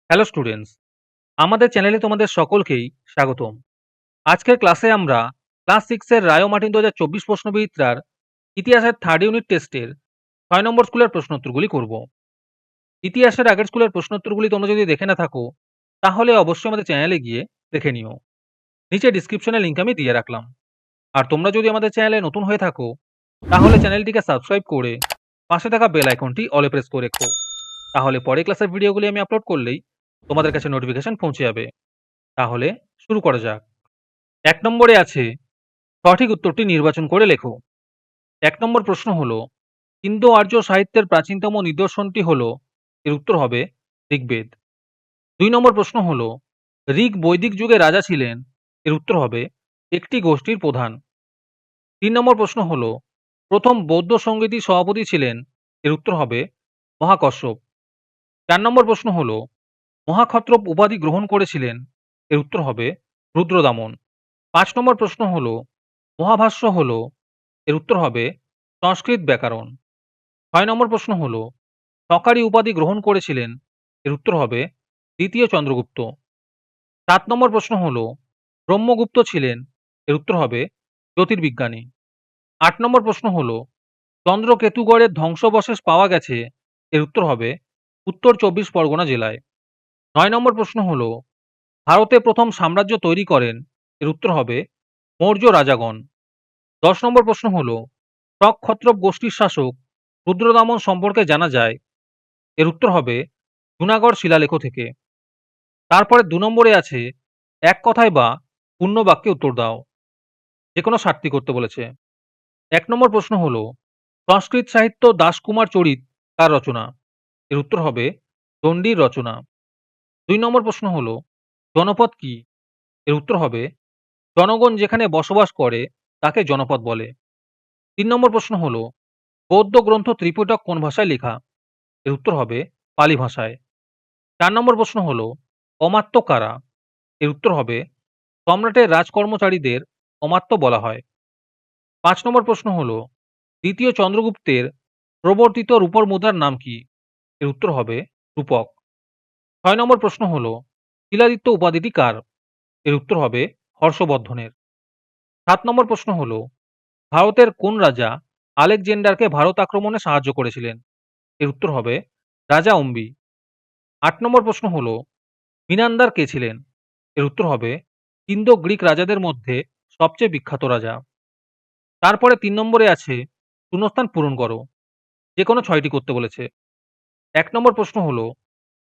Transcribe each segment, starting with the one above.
Hello students, আমাদের চ্যানেলে তোমাদের সকলকেই স্বাগতম। আজকের ক্লাসে আমরা ক্লাস 6 এর রায় ও মার্টিন 2024 প্রশ্নবিচিত্রার ইতিহাসের থার্ড ইউনিট টেস্টের 6 নম্বর স্কুলের প্রশ্নোত্তরগুলি করব। ইতিহাসের আগের স্কুলের প্রশ্নোত্তরগুলি তোমরা যদি দেখে না থাকো তাহলে অবশ্যই আমাদের চ্যানেলে গিয়ে দেখে নিও। নিচে ডিসক্রিপশনে লিংক আমি দিয়ে রাখলাম। আর তোমরা যদি আমাদের চ্যানেলে নতুন হয়ে থাকো তাহলে চ্যানেলটিকে সাবস্ক্রাইব করে পাশে থাকা বেল আইকনটি অলে প্রেস করে রেখো। তাহলে পরের ক্লাসের ভিডিওগুলি আমি আপলোড করলেই তোমাদের কাছে নোটিফিকেশন পৌঁছে যাবে। তাহলে শুরু করা যাক। ১ নম্বরে আছে সঠিক উত্তরটি নির্বাচন করে লেখো। ১ নম্বর প্রশ্ন হলো, ইন্দো আর্য সাহিত্যের প্রাচীনতম নিদর্শনটি হলো, এর উত্তর হবে ঋগ্বেদ। ২ নম্বর প্রশ্ন হলো, ঋগ বৈদিক যুগে রাজা ছিলেন, এর উত্তর হবে একটি গোষ্ঠীর প্রধান। ৩ নম্বর প্রশ্ন হলো, প্রথম বৌদ্ধ সঙ্গীতির সভাপতি ছিলেন, এর উত্তর হবে মহাকশ্যপ। ৪ নম্বর প্রশ্ন হলো, মহাক্ষত্রপ উপাধি গ্রহণ করেছিলেন, এর উত্তর হবে রুদ্রদামন। ৫ নম্বর প্রশ্ন হলো, মহাভাষ্য হলো, এর উত্তর হবে সংস্কৃত ব্যাকরণ। ৬ নম্বর প্রশ্ন হলো, সকারি উপাধি গ্রহণ করেছিলেন, এর উত্তর হবে দ্বিতীয় চন্দ্রগুপ্ত। ৭ নম্বর প্রশ্ন হলো, ব্রহ্মগুপ্ত ছিলেন, এর উত্তর হবে জ্যোতির্বিজ্ঞানী। ৮ নম্বর প্রশ্ন হলো, চন্দ্রকেতুগড়ের ধ্বংসাবশেষ পাওয়া গেছে, এর উত্তর হবে উত্তর ২৪ পরগনা জেলায়। ৯ নম্বর প্রশ্ন হলো, ভারতে প্রথম সাম্রাজ্য তৈরি করেন, এর উত্তর হবে মৌর্য রাজাগণ। ১০ নম্বর প্রশ্ন হলো, প্রাক ক্ষত্রপ গোষ্ঠীর শাসক রুদ্রদামন সম্পর্কে জানা যায়, এর উত্তর হবে জুনাগড় শিলালেখ থেকে। তারপরে ২ নম্বরে আছে এক কথায় বা পূর্ণ বাক্যে উত্তর দাও। যে কোনো ৭টি করতে বলেছে। ১ নম্বর প্রশ্ন হলো, সংস্কৃত সাহিত্য দাসকুমার চরিত কার রচনা, এর উত্তর হবে দণ্ডির রচনা। ২ নম্বর প্রশ্ন হলো, জনপদ কি, এর উত্তর হবে জনগণ যেখানে বসবাস করে তাকে জনপদ বলে। ৩ নম্বর প্রশ্ন হলো, বৌদ্ধ গ্রন্থ ত্রিপিটক কোন ভাষায় লেখা, এর উত্তর হবে পালি ভাষায়। ৪ নম্বর প্রশ্ন হলো, অমাত্য কারা, এর উত্তর হবে সম্রাটের রাজকর্মচারীদের অমাত্য বলা হয়। ৫ নম্বর প্রশ্ন হলো, দ্বিতীয় চন্দ্রগুপ্তের প্রবর্তিত রূপর মুদ্রার নাম কি, এর উত্তর হবে রূপক। ৬ নম্বর প্রশ্ন হলো, শিলাদিত্য উপাধিটি কার, এর উত্তর হবে হর্ষবর্ধনের। ৭ নম্বর প্রশ্ন হলো, ভারতের কোন রাজা আলেকজান্ডারকে ভারত আক্রমণে সাহায্য করেছিলেন, এর উত্তর হবে রাজা অম্বি। ৮ নম্বর প্রশ্ন হলো, মিনান্দার কে ছিলেন, এর উত্তর হবে ইন্দো গ্রিক রাজাদের মধ্যে সবচেয়ে বিখ্যাত রাজা। তারপরে ৩ নম্বরে আছে শূন্যস্থান পূরণ করো। যে কোনো ৬টি করতে বলেছে। ১ নম্বর প্রশ্ন হলো,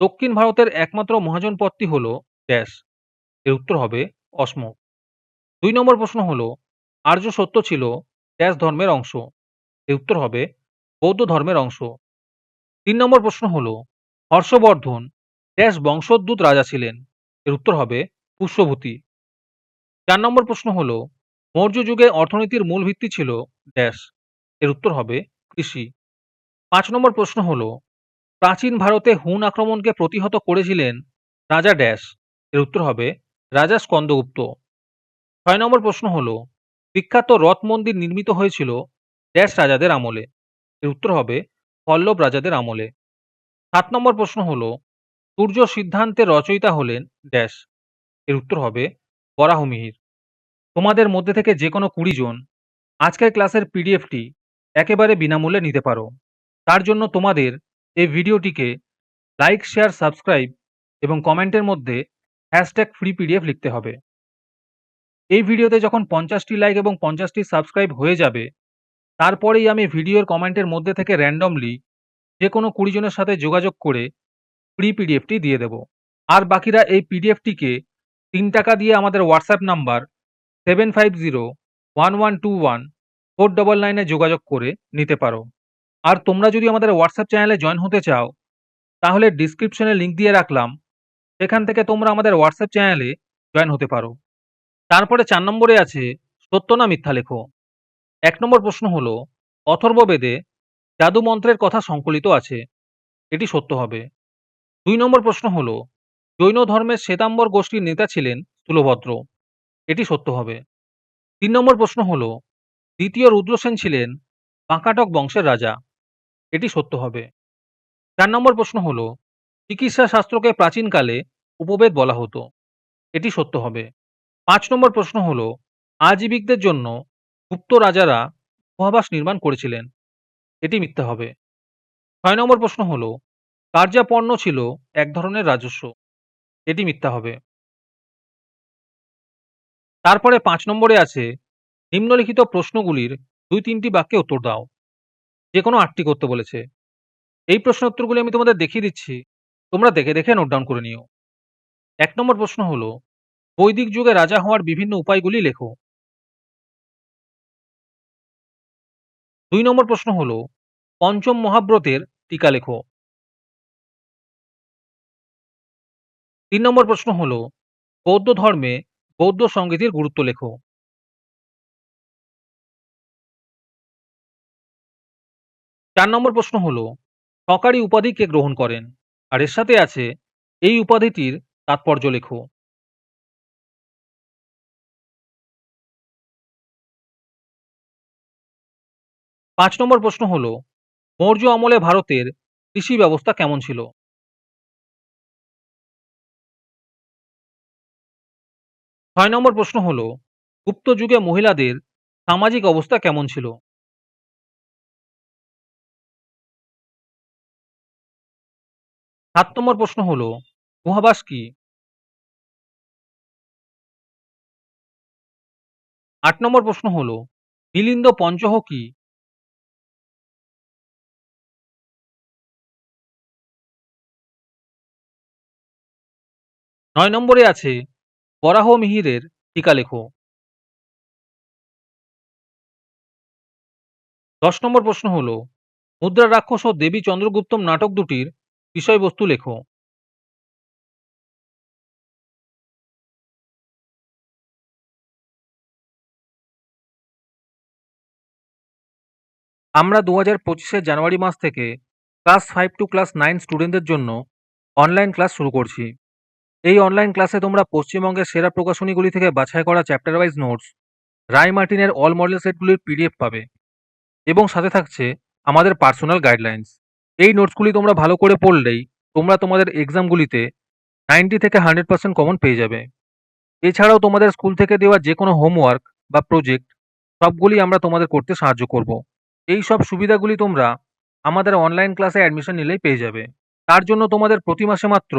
দক্ষিণ ভারতের একমাত্র মহাজনপদটি হলো ড্যাশ, এর উত্তর হবে অসম। ২ নম্বর প্রশ্ন হলো, আর্য সত্য ছিল ড্যাশ ধর্মের অংশ, এর উত্তর হবে বৌদ্ধ ধর্মের অংশ। ৩ নম্বর প্রশ্ন হলো, হর্ষবর্ধন ড্যাশ বংশোদ্ভূত রাজা ছিলেন, এর উত্তর হবে পুষ্যভূতি। ৪ নম্বর প্রশ্ন হলো, মৌর্য যুগে অর্থনীতির মূল ভিত্তি ছিল ড্যাশ, এর উত্তর হবে কৃষি। ৫ নম্বর প্রশ্ন হলো, প্রাচীন ভারতে হুন আক্রমণকে প্রতিহত করেছিলেন রাজা ড্যাশ, এর উত্তর হবে রাজা স্কন্দগুপ্ত। ৬ নম্বর প্রশ্ন হলো, বিখ্যাত রথ মন্দির নির্মিত হয়েছিল ড্যাশ রাজাদের আমলে, এর উত্তর হবে পল্লব রাজাদের আমলে। ৭ নম্বর প্রশ্ন হলো, সূর্য সিদ্ধান্তের রচয়িতা হলেন ড্যাশ, এর উত্তর হবে বরাহমিহির। তোমাদের মধ্যে থেকে যে কোনো ২০ জন আজকের ক্লাসের পিডিএফটি একেবারে বিনামূল্যে নিতে পারো। তার জন্য তোমাদের এই ভিডিওটিকে লাইক, শেয়ার, সাবস্ক্রাইব এবং কমেন্টের মধ্যে #ফ্রি পিডিএফ লিখতে হবে। এই ভিডিওতে যখন ৫০টি লাইক এবং ৫০টি সাবস্ক্রাইব হয়ে যাবে, তারপরেই আমি ভিডিওর কমেন্টের মধ্যে থেকে র্যান্ডমলি যে কোনো ২০ জনের সাথে যোগাযোগ করে ফ্রি পিডিএফটি দিয়ে দেব। আর বাকিরা এই পিডিএফটিকে ৩ টাকা দিয়ে আমাদের হোয়াটসঅ্যাপ নাম্বার 7501121499 এ যোগাযোগ করে নিতে পারো। আর তোমরা যদি আমাদের হোয়াটসঅ্যাপ চ্যানেলে জয়েন হতে চাও তাহলে ডিসক্রিপশনে লিংক দিয়ে রাখলাম, সেখান থেকে তোমরা আমাদের হোয়াটসঅ্যাপ চ্যানেলে জয়েন হতে পারো। তারপরে ৪ নম্বরে আছে সত্য না মিথ্যা লেখো। ১ নম্বর প্রশ্ন হলো, অথর্ববেদে জাদু মন্ত্রের কথা সংকলিত আছে, এটি সত্য হবে। ২ নম্বর প্রশ্ন হলো, জৈন ধর্মের শ্বেতাম্বর গোষ্ঠীর নেতা ছিলেন স্থূলভদ্র, এটি সত্য হবে। ৩ নম্বর প্রশ্ন হলো, দ্বিতীয় রুদ্রসেন ছিলেন বাঁকাটক বংশের রাজা, এটি সত্য হবে। ৪ নম্বর প্রশ্ন হলো, চিকিৎসা শাস্ত্রকে প্রাচীনকালে উপবেদ বলা হতো। এটি সত্য হবে। ৫ নম্বর প্রশ্ন হলো, আজীবিকদের জন্য গুপ্ত রাজারা গুহাবাস নির্মাণ করেছিলেন। এটি মিথ্যা হবে। ৬ নম্বর প্রশ্ন হলো, কার্যাপণ্য ছিল এক ধরনের রাজস্ব। এটি মিথ্যা হবে। তারপরে ৫ নম্বরে আছে, নিম্নলিখিত প্রশ্নগুলির ২-৩টি বাক্যে উত্তর দাও। যেকোনো ৮টি করতে বলেছে। এই প্রশ্নের উত্তরগুলি আমি তোমাদের দেখিয়ে দিচ্ছি। তোমরা দেখে, দেখে নোট ডাউন করে নিও। ১ নম্বর প্রশ্ন হলো, বৈদিক যুগে রাজা হওয়ার বিভিন্ন উপায়গুলি লেখো। ২ নম্বর প্রশ্ন হলো, পঞ্চম মহাব্রতের টীকা লেখো। ৩ নম্বর প্রশ্ন হলো, বৌদ্ধ ধর্মে বৌদ্ধ সংগীতের গুরুত্ব লেখো। ৪ নম্বর প্রশ্ন হলো, সরকারি উপাধি কে গ্রহণ করেন? আর এর সাথে আছে, এই উপাধিটির তাৎপর্য লেখো। ৫ নম্বর প্রশ্ন হলো, মৌর্য আমলে ভারতের কৃষি ব্যবস্থা কেমন ছিল? ৬ নম্বর প্রশ্ন হলো, গুপ্ত যুগে মহিলাদের সামাজিক অবস্থা কেমন ছিল? ৭ নম্বর প্রশ্ন হলো, গুহাবাস কি? ৮ নম্বর প্রশ্ন হলো, মিলিন্দ পঞ্চহ কি? ৯ নম্বরে আছে, বরাহ মিহিরের টীকা লেখো। ১০ নম্বর প্রশ্ন হলো, মুদ্রা রাক্ষস ও দেবী চন্দ্রগুপ্তম নাটক দুটির বিষয়বস্তু লেখো। আমরা ২০২৫-এর জানুয়ারি মাস থেকে ক্লাস 5 টু ক্লাস 9 স্টুডেন্টদের জন্য অনলাইন ক্লাস শুরু করছি। এই অনলাইন ক্লাসে তোমরা পশ্চিমবঙ্গের সেরা প্রকাশনীগুলি থেকে বাছাই করা চ্যাপ্টার ওয়াইজ নোটস, রায় মার্টিনের অল মডেল সেটগুলির পিডিএফ পাবে এবং সাথে থাকছে আমাদের পার্সোনাল গাইডলাইন্স। এই নোটসগুলি তোমরা ভালো করে পড়লেই তোমরা তোমাদের এক্সামগুলিতে 90 থেকে 100% কমন পেয়ে যাবে। এছাড়াও তোমাদের স্কুল থেকে দেওয়া যে কোনো হোমওয়ার্ক বা প্রজেক্ট সবগুলি আমরা তোমাদের করতে সাহায্য করব। এই সব সুবিধাগুলি তোমরা আমাদের অনলাইন ক্লাসে অ্যাডমিশন নিলেই পেয়ে যাবে। তার জন্য তোমাদের প্রতি মাসে মাত্র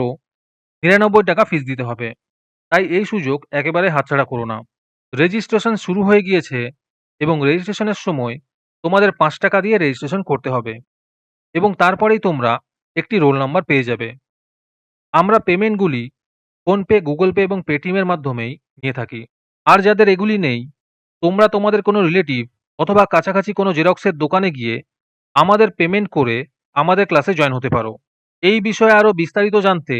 ৯৯ টাকা ফিস দিতে হবে। তাই এই সুযোগ একেবারে হাতছাড়া করো না। রেজিস্ট্রেশন শুরু হয়ে গিয়েছে এবং রেজিস্ট্রেশনের সময় তোমাদের ৫ টাকা দিয়ে রেজিস্ট্রেশন করতে হবে এবং তারপরেই তোমরা একটি রোল নাম্বার পেয়ে যাবে। আমরা পেমেন্টগুলি ফোনপে, গুগল পে এবং পেটিএমের মাধ্যমেই নিয়ে থাকি। আর যাদের এগুলি নেই, তোমরা তোমাদের কোনো রিলেটিভ অথবা কাছাকাছি কোনো জেরক্সের দোকানে গিয়ে আমাদের পেমেন্ট করে আমাদের ক্লাসে জয়েন হতে পারো। এই বিষয়ে আরও বিস্তারিত জানতে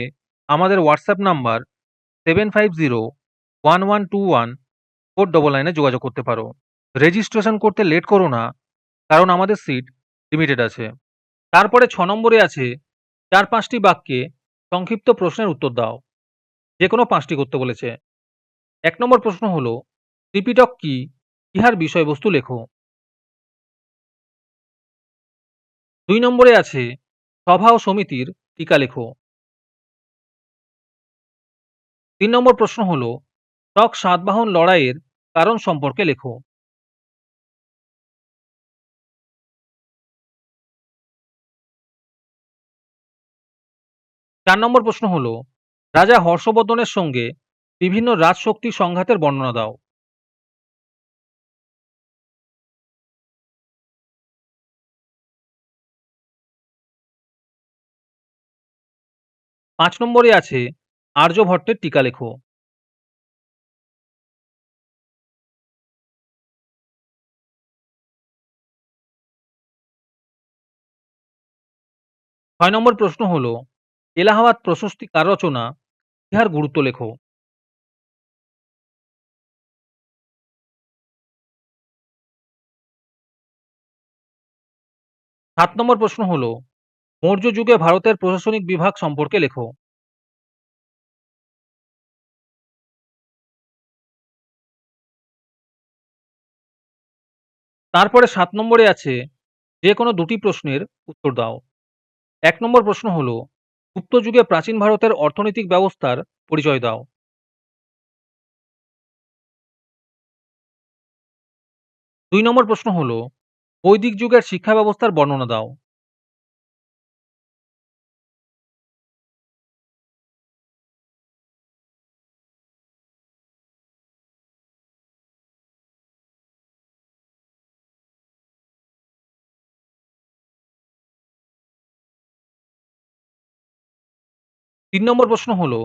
আমাদের হোয়াটসঅ্যাপ নাম্বার 7501121499 যোগাযোগ করতে পারো। রেজিস্ট্রেশন করতে লেট করো না, কারণ আমাদের সিট লিমিটেড আছে। তারপরে ৬ নম্বরে আছে, ৪-৫টি বাক্যে সংক্ষিপ্ত প্রশ্নের উত্তর দাও। যে কোনো ৫টি করতে বলেছে। ১ নম্বর প্রশ্ন হলো, ত্রিপিটক কি? ইহার বিষয়বস্তু লেখো। ২ নম্বরে আছে, সভা ও সমিতির টীকা লেখো। ৩ নম্বর প্রশ্ন হলো, শক সাতবাহন লড়াইয়ের কারণ সম্পর্কে লেখো। ৪ নম্বর প্রশ্ন হলো, রাজা হর্ষবর্ধনের সঙ্গে বিভিন্ন রাজশক্তির সংঘাতের বর্ণনা দাও। ৫ নম্বরে আছে, আর্যভট্টের টীকা লেখো। ৬ নম্বর প্রশ্ন হলো, এলাহাবাদ প্রশস্তি কার রচনা? ইহার গুরুত্ব লেখো। ৭ নম্বর প্রশ্ন হলো, মৌর্য যুগে ভারতের প্রশাসনিক বিভাগ সম্পর্কে লেখো। তারপরে ৭ নম্বরে আছে, যে কোনো ২টি প্রশ্নের উত্তর দাও। ১ নম্বর প্রশ্ন হলো, গুপ্ত যুগে প্রাচীন ভারতের অর্থনৈতিক ব্যবস্থার পরিচয় দাও। ২ নম্বর প্রশ্ন হলো, বৈদিক যুগের শিক্ষা ব্যবস্থার বর্ণনা দাও। ৩ নম্বর প্রশ্ন হলো,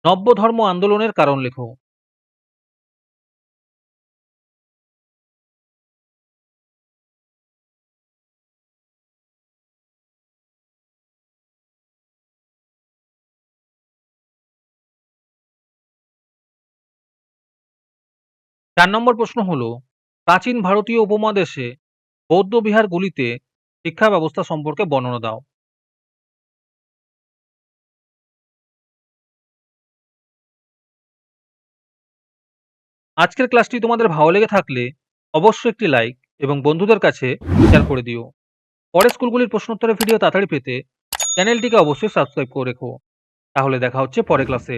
নব্য ধর্ম আন্দোলনের কারণ লেখো। ৪ নম্বর প্রশ্ন হলো, প্রাচীন ভারতীয় উপমহাদেশে বৌদ্ধ বিহারগুলিতে শিক্ষা ব্যবস্থা সম্পর্কে বর্ণনা দাও। আজকের ক্লাসটি তোমাদের ভালো লেগে থাকলে অবশ্যই একটি লাইক এবং বন্ধুদের কাছে শেয়ার করে দিও। পরের স্কুলগুলির প্রশ্নোত্তরের ভিডিও তাড়াতাড়ি পেতে চ্যানেলটিকে অবশ্যই সাবস্ক্রাইব করে রেখো। তাহলে দেখা হচ্ছে পরের ক্লাসে।